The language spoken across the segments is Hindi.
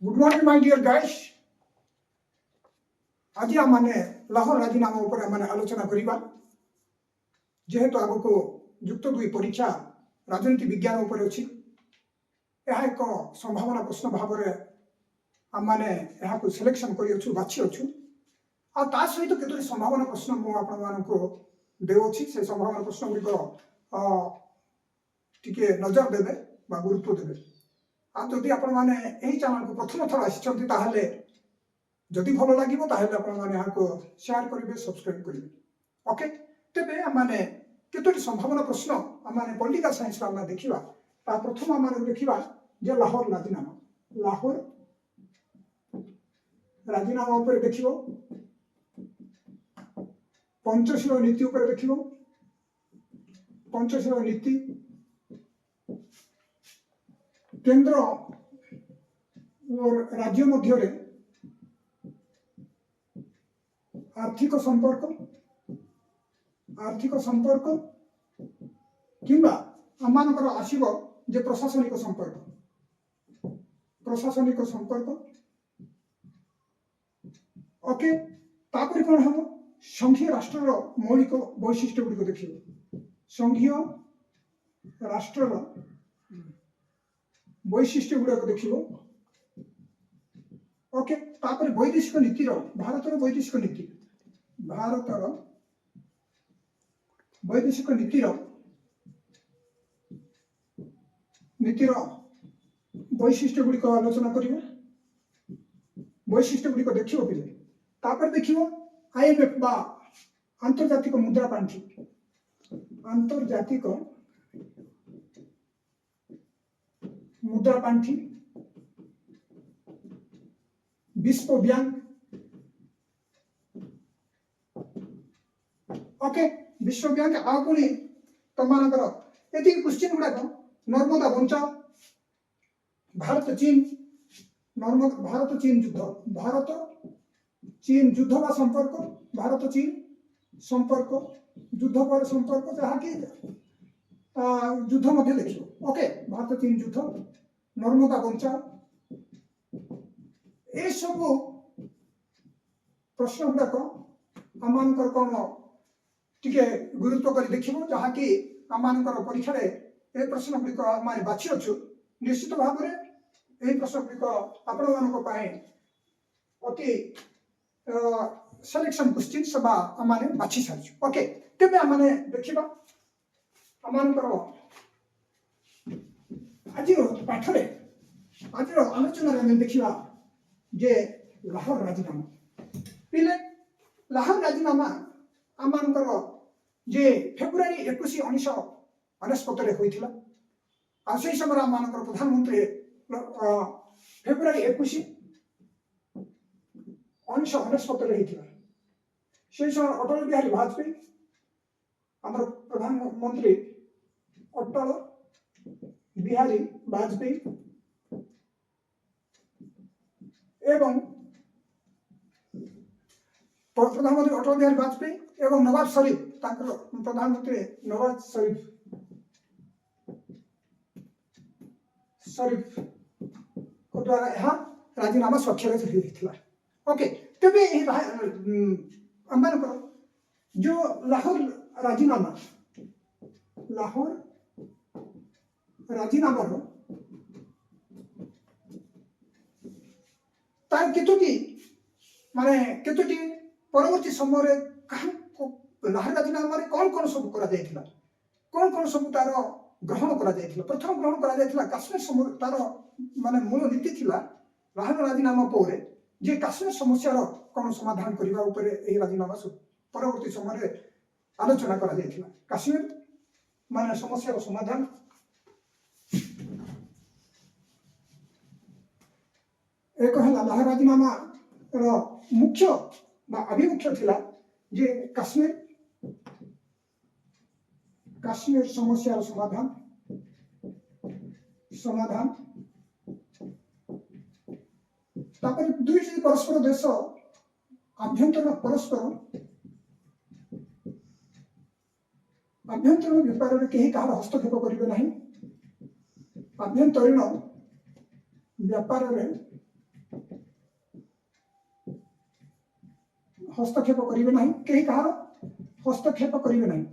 Good morning my dear guys. आज आम मैंने लाहौर राजीनामा उपर आम आलोचना करवा जेहेतु आग को युक्त दुई परीक्षा राजनीति विज्ञान उपर अच्छी यह एक संभावना प्रश्न भाव में आम मैंने सिलेक्शन कर बाछी अच्छु आ सहित केतोटी संभावना प्रश्न मुझे देउछि से संभावना प्रश्न गुड़िक टिके नजर देवे बा गुरुत्व देवे। आ जदि आपण माने एही चैनल को प्रथम थर आसिछन्ति ताहले जदि भल लागिबो ताहले आपण माने याको शेयर करिवे सब्सक्राइब करिवे। ओके तेबे हम माने केतोटी संभावना प्रश्न हम माने पॉलिटिकल साइंस रा हम देखिबा। ता प्रथम हम माने देखिबा जे लाहौर राजीनामा ऊपर देखिबो, पंचशील नीति ऊपर देखिबो, पंचशील नीति केंद्र और राज्य मध्य आर्थिक संपर्क किंबा आमानकर आसीबो जे प्रशासनिक संपर्क। ओके तापर कोन हम संघीय राष्ट्र मौलिक वैशिष्ट्य गुड़िक देखिबो। संघीय राष्ट्र वैशिष्ट्य गुड़ाक देखिबो। ओके तापर वैदेशिक नीति भारतर वैदेशिक नीतिर वैशिष्ट्य गुड़िक आलोचना करिबो। वैशिष्ट्य गुड़िक देखिबो कि तापर देखिबो आईएमएफ बा आंतर्जातिक मुद्रा पांठी, विश्व बैंक। ओके विश्व बैंक आगुनी तमानकर एति क्वेश्चन गुडा नर्मदा बंचाओ, भारत चीन युद्ध बा संपर्क, भारत चीन संपर्क, युद्ध पर संपर्क जहाँ कि युद्ध मध्य देखियो। ओके भारत चीन युद्ध, नर्मदा बंचाओ, ए सब प्रश्न गुड़ाक आम कौन टिके गुरुत्व कर देखिबो जहाँ कि आम परीक्षा ए प्रश्न गुड़िक आम बाछी अच्छु। निश्चित भाव में यही प्रश्न गुड़िक आपण मान अति सिलेक्शन क्वेश्चन सब आम बाछी सारी। ओके तेज आम देखा आम आज पाठरे आज आलोचना देखा जे लाहौर राजीनामा पिले लाहौर राजीनामा आम जे फेब्रुआरी 21 1999 होता आ से समय आम प्रधानमंत्री फेब्रुआरी 21 1999 होता से समय अटल बिहारी वाजपेयी आम प्रधानमंत्री अटल बिहारी वाजपेयी एवं प्रधानमंत्री अटल बिहारी वाजपेयी एवं नवाज शरीफ प्रधानमंत्री नवाज शरीफ को द्वारा यह राजीनामा स्वाक्षरित होता। ओके तेबे आम जो लाहौर राजीनामा तार केतोटी माने केतोटी परवर्ती समय लाहौर राजीनामा कौन सब करा कौन सब तार ग्रहण करा प्रथम ग्रहण करा काश्मीर तार माने मूल नीति थिला लाहौर राजीनामा पर जे काश्मीर समस्या कौन समाधान करने ऊपर यह राजीनामा परवर्ती समय आलोचना करा काश्मीर माने समस्या समाधान। एक है लाहौर राजीनामा मुख्य अभिमुख्य थिला जे काश्मीर समस्या समाधान तापर दुई परस्पर देश आभ्यंतरण व्यापार में कहीं कहार हस्तक्षेप करेंगे नहीं। आभ्यंतरीण व्यापार में हस्तक्षेप करिवे नाही केही कहार हस्तक्षेप करिवे नाही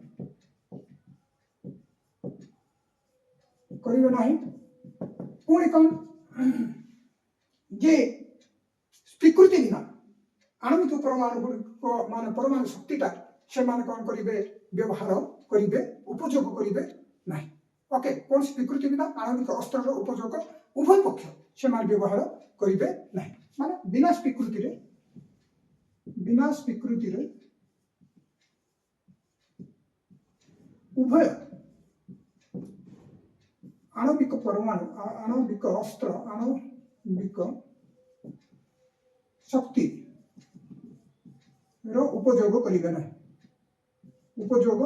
पुणी कौन जे स्वीकृति बिना आणविक परमाणु को मान परमाणु शक्तिटा से मान कौन करिवे व्यवहार करिवे उपयोग करिवे नाही ओके कौन स्वीकृति बिना आणविक अस्त्र उपयोग उभय पक्ष से मान व्यवहार करिवे नाही माने बिना स्वीकृति रे उभय आणविक परमाणु आणविक अस्त्र आणविक शक्ति रो उपयोग करिवे नाही उपयोग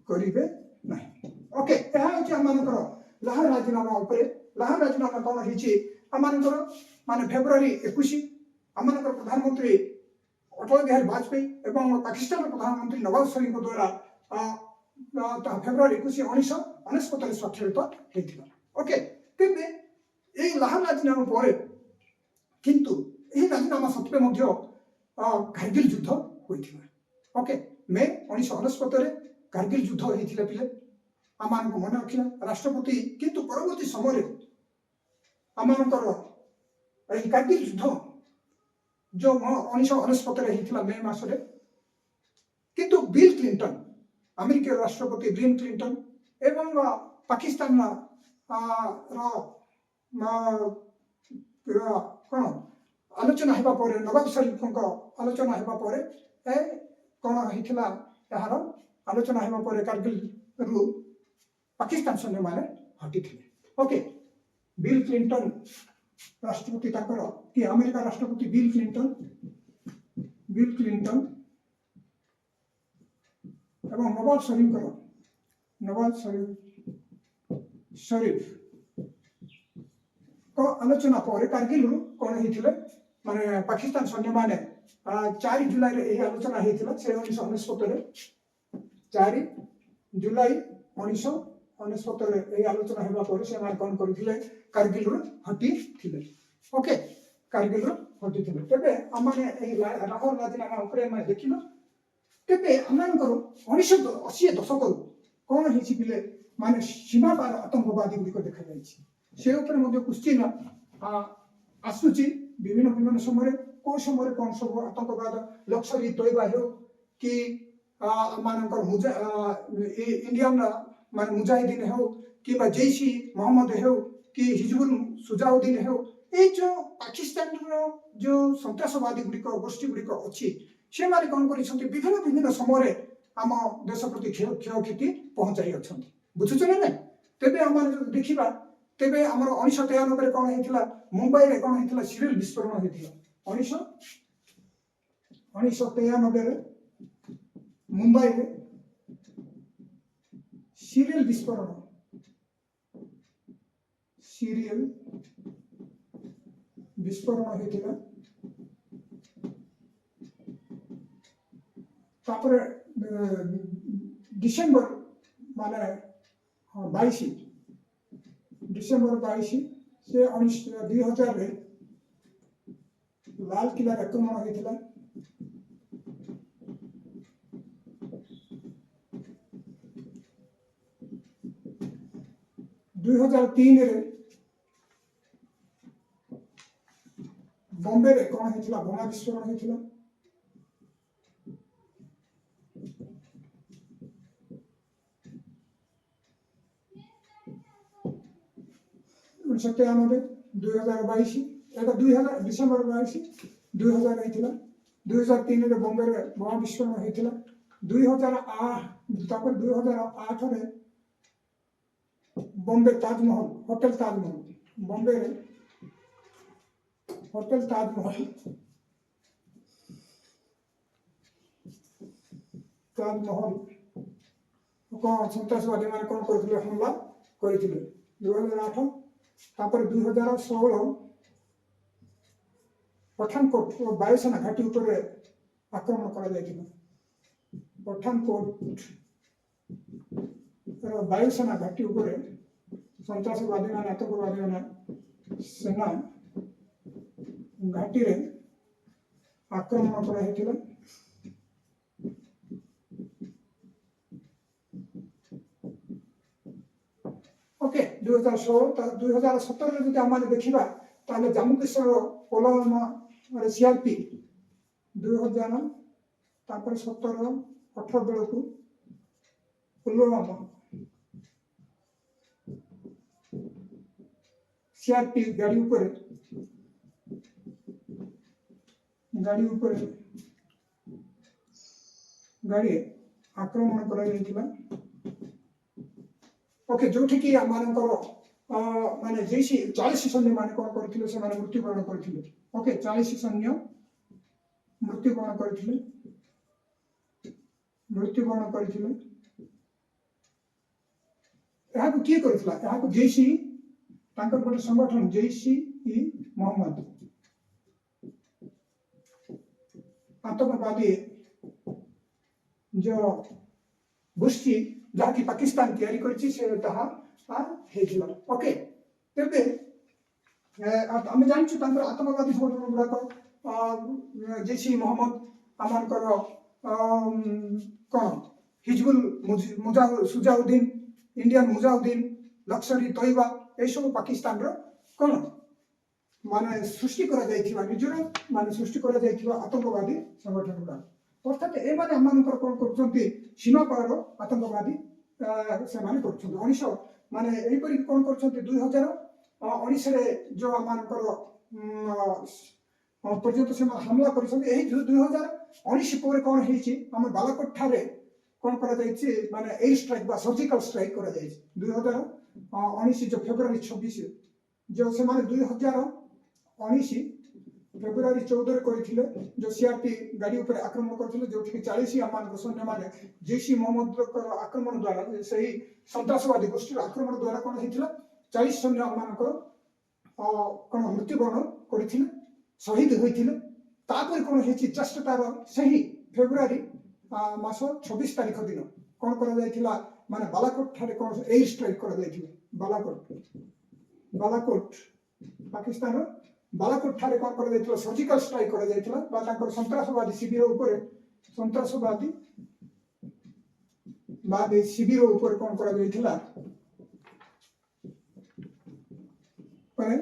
करिवे नाही ओके ଏହା ହେଉଛି ଆମମାନଙ୍କର ଲାହୋର ରାଜିନାମା ଉପରେ ଲାହୋର ରାଜିନାମା କ'ଣ ହେଇଛି ଆମମାନଙ୍କର ମାନେ ଫେବୃଆରୀ 21 ଆମମାନଙ୍କର ପ୍ରଧାନମନ୍ତ୍ରୀ ଅଟଳ ବିହାରୀ ବାଜପେୟୀ ଏବଂ ପାକିସ୍ତାନର ପ୍ରଧାନମନ୍ତ୍ରୀ ନୱାଜ ଶରୀଫଙ୍କ ଦ୍ୱାରା ଫେବୃଆରୀ 21 1999 ସ୍ୱାକ୍ଷରିତ ହେଇଥିଲା ଓକେ ତେବେ ଏହି ଲାହୋର ରାଜିନାମା ପରେ କିନ୍ତୁ ଏହି ରାଜିନାମା ସତ୍ତ୍ୱେ ମଧ୍ୟ କାର୍ଗିଲ ଯୁଦ୍ଧ ହୋଇଥିଲା ଓକେ ମେ 1999 ରେ କାର୍ଗିଲ ଯୁଦ୍ଧ ହେଇଥିଲା ପିଲେ ଆମମାନଙ୍କୁ ମନେ ରଖିବା ରାଷ୍ଟ୍ରପତି କିନ୍ତୁ ପରବର୍ତ୍ତୀ ସମୟରେ ଆମମାନଙ୍କର ଏହି କାର୍ଗିଲ ଯୁଦ୍ଧ जो 1999 ହେଇଥିଲା ମେ ମାସରେ କିନ୍ତୁ ବିଲ୍ କ୍ଲିଣ୍ଟନ ଆମେରିକାର ରାଷ୍ଟ୍ରପତି ବିଲ୍ କ୍ଲିଣ୍ଟନ ଏବଂ ପାକିସ୍ତାନର କ'ଣ ଆଲୋଚନା ହେବା ପରେ ନୱାଜ ଶରୀଫଙ୍କ ଆଲୋଚନା ହେବା ପରେ କ'ଣ ହେଇଥିଲା ଏହାର ଆଲୋଚନା ହେବା ପରେ କାର୍ଗିଲରୁ ପାକିସ୍ତାନ ସୈନ୍ୟମାନେ ହଟିଥିଲେ ଓକେ ବିଲ୍ କ୍ଲିଣ୍ଟନ राष्ट्रपति कि अमेरिका राष्ट्रपति बिल क्लिंटन एवं नवाज शरीफ को आलोचना पर कारगिल कौन होते माने पाकिस्तान सैन्य माने 4 जुलाई रे आलोचना होता से 1999 4 जुलाई 1999 आलोचना होगा पर से कौन करते कारगिल हटी थिले ओके कारगिल हटी थिले तेबे आमाने लाहोर राजीनामा उपरे मैं देखिलो तेबे आमानकर 1980 दशक कौन हेछि बिले माने सीमा पार आतंकवादी गुडी को देखा जाइछि से ऊपर मध्ये क्वेश्चन आसुची विभिन्न समय को समय कौन सब आतंकवाद लक्ष्य तोयबा हो कि आमानकर इंडियन माने मुजाहिदीन हो कि जैशी मोहम्मद हो कि हिजबुल सुजाउद्दीन हो ये जो पाकिस्तान जो सन्तासवादी गुड़िक गोष्ठी गुड़िक अच्छी से मारे कौन कर विभिन्न समय आम देश प्रति क्षयक्षति पहुँचाई अच्छा बुझुच ना तेरे आम देखा तेरे आम 1993 कौन होता मुंबई में कौन होता सीरियल विस्फोरण होता 1993 मुंबई में सीरियल विस्फोरण होता तापर डिसेम्बर माने 22 डिसेम्बर 22 से 2000 रे लाल किला आक्रमण होता 2003 रे बॉम्बे रे कौन होता बोमा विस्फोरण होता 1993 2022 एटा 2000 डिसेम्बर 22 2000 होता 2003 रे बॉम्बे रे बोमा विस्फोरण होता 2008 तापर 2008 रे बॉम्बे ताजमहल होटल ताजमहल बॉम्बे रे होटल ताजमहल कौन सन्तासवादी मैंने कौन करते हमला करते 2008 तापर 2016 पठानकोट वायुसेना घाटी उपर आक्रमण कर पठानकोट वायुसेना घाटी उपर सन्तासवादी मान आतंकवादी मान सेना घाटी रे ଆକ୍ରମଣ କରାଯାଇଥିଲା। ଓକେ 2016 2017 ଯଦି ଆମେ ଦେଖିବା ତାହେଲେ ଜାମ୍ମୁ କାଶ୍ମୀର ପୁଲୱାମା ସିଆରପି 2000 ତାପରେ 17-18 ବେଳକୁ ପୁଲୱାମା ସିଆରପି ଗାଡ଼ି ଉପରେ ଗାଡ଼ି ଆକ୍ରମଣ କରାଯାଇଥିଲା। ଓକେ ଯୋଉଠିକି ଆମମାନଙ୍କର ମାନେ ଜୈସି 40 ସୈନ୍ୟ ମାନେ କ'ଣ କରିଥିଲେ ସେମାନେ ମୃତ୍ୟୁବରଣ କରିଥିଲେ। ଓକେ 40 ସୈନ୍ୟ ମୃତ୍ୟୁବରଣ କରିଥିଲେ। ଏହାକୁ କିଏ କରିଥିଲା? ଏହାକୁ ଜୈସି ତାଙ୍କର ଗୋଟେ ସଂଗଠନ ଜୈଶ-ଇ-ମହମ୍ମଦ आतंकवादी जो गोष्ठी जहाँकि पाकिस्तान तैयारी करछि से ताहा हेजिला। ओके तेबे आमे जानछु तांकर आतंकवादी संगठन गुडाक जैश-इ-मोहम्मद आमानकर कोन हिजबुल सुजाउद्दीन इंडियन मुजाउद्दीन लश्कर-इ-तैयबा ए सब पाकिस्तान रो कोन माने सृष्टि करा जाइथिबा निजर माने सृष्टि करा जाइथिबा आतंकवादी संगठन गुडा अर्थात ए माने आमानकर कोन करछन्ती सीमा पार आतंकवादी से माने करछन्ती 19 माने एई परि कोन करछन्ती 2019 रे जो आमानकर पर्यंत से हमला करछन्ती एही 2019 पर कोन हेछि हम बालाकोट थारे कोन करा जाइछि माने एयर स्ट्राइक बा सर्जिकल स्ट्राइक करा जाइछि 2019 जो फेब्रुआरी 26 जो से माने 2019 फेब्रुआरी 14 କରିଥିଲେ जो सीआरपी गाड़ी ऊपर आक्रमण करथिले जो 40 आमान सैन्य माने जैश-इ-मोहम्मद आक्रमण द्वारा सही सन्त्रासवादी गोष्ठी आक्रमण द्वारा कोन हेतिला 40 सैन्य आमान कोन मृत्युवरण करथिले शहीद होइथिले। तापर कोन हेछि जस्ट तार सही फेब्रुआरी मास 26 तारिख दिन कोन करा जाइथिला माने बालाकोट थारे कोन एयर स्ट्राइक करा जाइथिला। बालाकोट पाकिस्तान बालाकोट ठारे कोन करा जाइथिला सर्जिकल स्ट्राइक करा जाइथिला बा तांकर सन्त्रासवादी शिविर ऊपर शिविर ऊपर कोन करा जाइथिला माने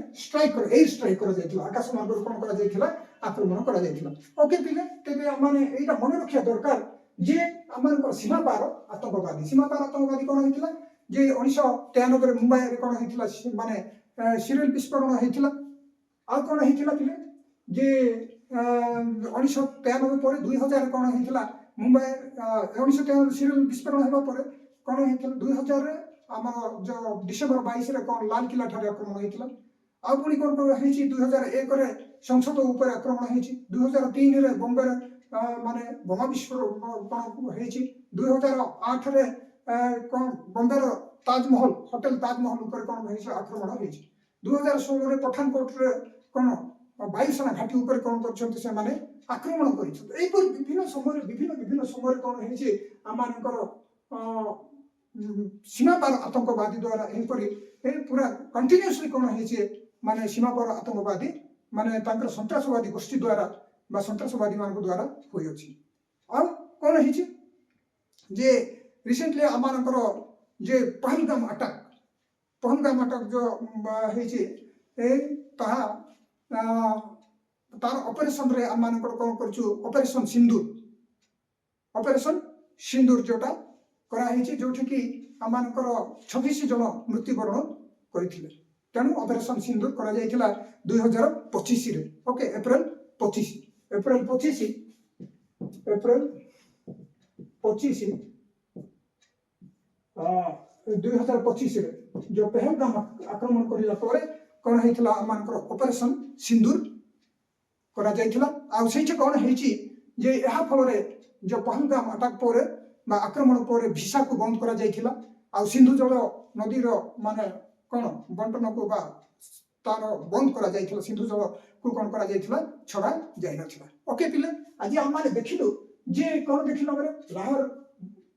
एयर स्ट्राइक करा जाइथिला आकाश मार्ग कोन करा जाइथिला आक्रमण करा जाइथिला। ओके पिले तेबे माने एटा मन रखिया दरकार जे आमानकर सीमा पार आतंकवादी कोन हेतिला जे 1993 रे मुंबई रे कोन हेतिला माने सीरियल विस्फोरण हेतिला आ कोन हेतिला पिले जे 1993 पर 2000 कोन हेतिला मुंबई 1993 सीरियल विस्फोरण हेबा पर कोन हेतिला 2000 रे आमा जो डिसेंबर 22 रे कोन लाल किला ठारे आक्रमण हेतिला आ पुनी कोन हेछि 2001 रे संसद ऊपर आक्रमण हेछि 2003 रे बॉम्बे रे माने बोमा विस्फोरण कोन हेछि 2008 रे कोन बॉम्बे रो ताजमहल होटल ताजमहल ऊपर कोन हेछि आक्रमण हेछि 2016 रे पठानकोट रे कोन वायुसेना घाटी ऊपर कोन करछन्ते से माने आक्रमण करिछन्ते एई पर विभिन्न समय कोन हेछि आमानकर सीमा पार आतंकवादी द्वारा एई परि ए पूरा कंटिन्यूअसली कोन हेछि माने सीमा पार आतंकवादी माने तांकर सन्त्रासवादी गोष्ठी द्वारा बा सन्त्रासवादी मानक द्वारा होई अछि। आ कोन हेछि जे रिसेंटली आमानकर जे पहलगाम अटैक जो हेछि ए ताहा तार ऑपरेशन रे आमानकर कोन करछु ऑपरेशन सिंदूर जोटा करा हेछि जोठी कि आमानकर 26 जन मृत्युवरण करिथिले तेणु ऑपरेशन सिंदूर करा जाइथिला 2025 रे। ओके अप्रैल 25 2025 रे जो पहलगाम आक्रमण करिला परे कोन हेतिला आमानकर ऑपरेशन सिंदूर करा जाइथिला आ सेठी कोन हेछि जे एहा फलरे जो पहलगाम अटैक परे बा आक्रमण परे भिसा को बंद करा जाइथिला आ सिंधु जल नदी रो माने कोन बंटन को बा तार बंद करा जाइथिला सिंधु जल को कोन करा जाइथिला छडा जाय नथिला। ओके पिले आज हम माने देखिलु जे कोन देखिलो माने लाहौर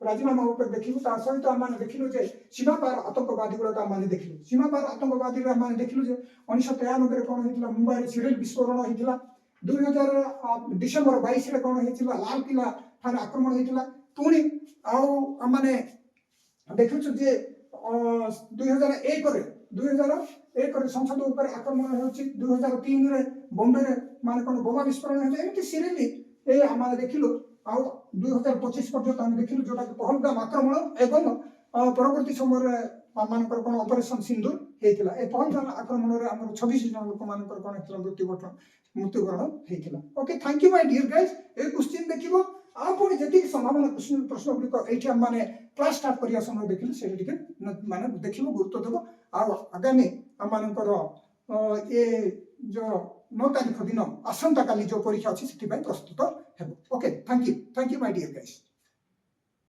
राजीनामा ऊपर देखिलु ता सहित हम माने देखिलु जे सीमा पार आतंकवादी गुला हम माने देखिलु सीमा पार आतंकवादी रे हम माने देखिलु जे 1993 रे कोन हेतिला मुंबई रे सीरियल विस्फोरण हेतिला 2000 डिसेम्बर 22 रे कोन हेतिला लाल किला थाने आक्रमण हेतिला पुणी आउ माने देखु जे 2001 रे 2001 रे संसद ऊपर आक्रमण होछि 2003 रे बॉम्बे रे माने कोन बोमा विस्फोरण हेले एमति सीरियसली ए हमारे देखिलो आउ 2025 पर्यंत हम देखिलो जोटा कि पहलगाम आक्रमण एवं परवर्ती समय रे मानकर कोन ऑपरेशन सिंदूर हेतिला ए पहलगाम आक्रमण रे हमर 26 जन लोक मानकर कोन हेतिला मृत्युवरण हेतिला okay thank you my dear guys a question देखिबो आपण जति संभावना प्रश्न गुलिक एठी हम माने क्लास स्टार्ट करिया समय देखिले से टिके माने देखिबो गुरुत्व देबो आ आगामी हम मानकर ए जो 9 तारिख दिन आसंता काली जो परीक्षा अछि सेति प्रस्तुत हेबो okay thank you my dear guys